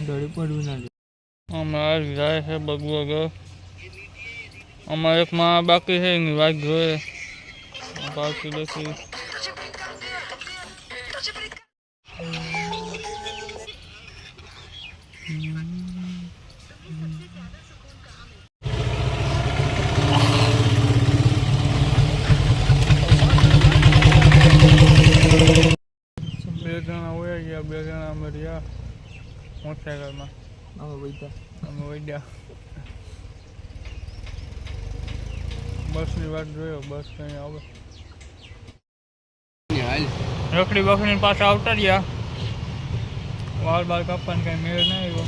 गाड़ी पड़ू ना हमार जाए है बगुआ घर हमारे एक माँ बाकी है निवास जोए बाकी देखी બે જણા હોય ગયા બે જણા અમે રહ્યા મોટરસાઇકલમાં અમે વૈદ્યા બસની વાત જોયો બસ કઈ આવે રખડી બખડી પાછા આવતા રહ્યા વાળ બાળ કાપવાનો કઈ મેળ ના આવ્યો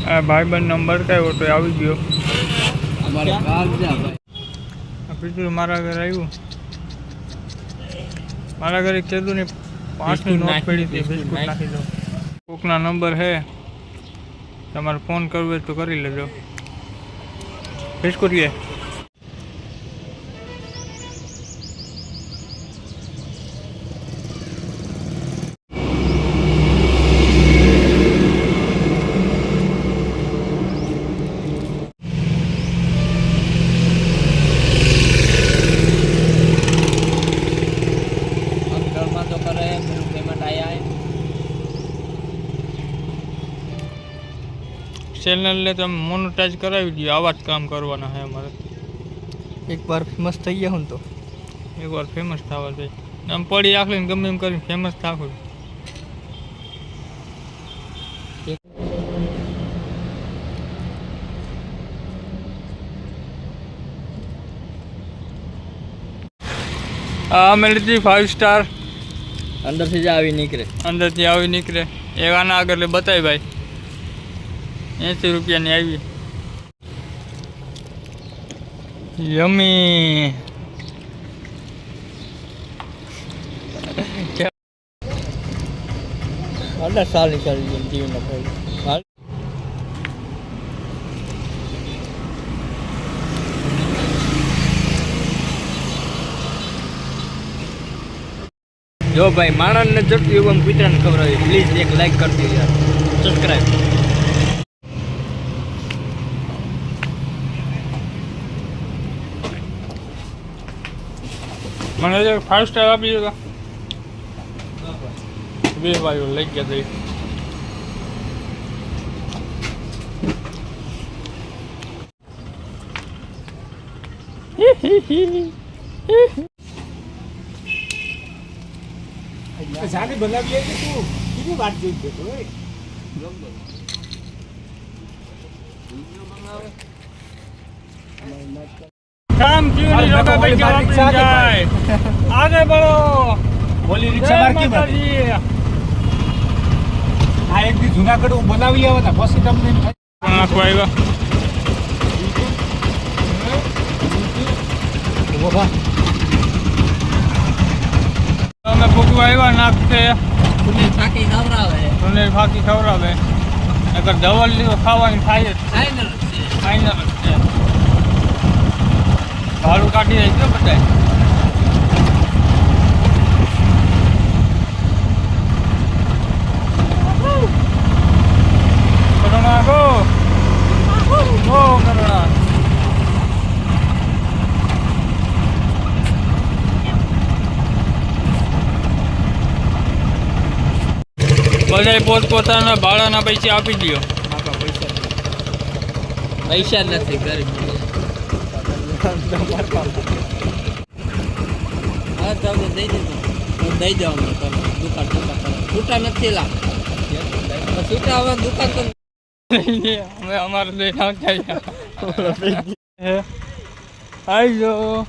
આ ભાઈબંધ નંબર કયો તો આવી ગયો અમારે કાલ જા ભાઈ પીધું મારા ઘરે આવ્યું મારા ઘરે કીધું ને 5 ની નોટ પડી હતી બિસ્કુટ નાખી દો કોકના નંબર હે તમારે ફોન કરવો હોય તો કરી લેજો બિસ્કુટ લે ચેનલને તમે મોનેટાઇઝ કરાવી દો આવા જ કામ કરવાના છે અમારે એક બાર ફેમસ થઈ ગયા હું તો એકવાર ફેમસ થવા દે આમ પડી આખલી ગમે એમ કરીને ફેમસ થાવું અમે લીધી 5 સ્ટાર અંદરથી જ આવી નીકળે એક આના આગળ બતાવી ભાઈ 80 રૂપિયાની આવી યમી આડા સાલ નીકળી ગઈ ટીવી ના ભાઈ જો ભાઈ માણસને જતું એવું કૂતરાને ખબર હોય પ્લીઝ એક લાઈક કરજો યાર સબસ્ક્રાઈબ મને 5 સ્ટાર આપી દો બે ભાઈઓ લઈ ગયા જઈ સારી બનાવી કે તું કેવી વાત જોઈ છે તું काम क्यों नहीं रोका भाई क्या रिक्शा जाए आगे बढ़ो બોલી રિક્ષા માર કી બાત આ એક દી જૂનાગઢ હું બનાવી આવ્યો હતા પછી તમને નાખવા આવ્યા બાબા અમે ભૂખવા આવ્યા નાખતે પુને ફાકી ખવડાવે અગર દવલ ખાવાની થાય જ ફાઈનલ છે ભાડું કાઢી જાય છે બધાય કરુણા ગો કરુણા બધાય પોતપોતાના ભાડાના પૈસા આપી દો પૈસા નથી ગરીબ હા તમે દઈ દેવાનું દુકાન છૂટા નથી લાગતા છૂટા હવે દુકાન તો અમે અમારે લઈને આવતા આવી જાઓ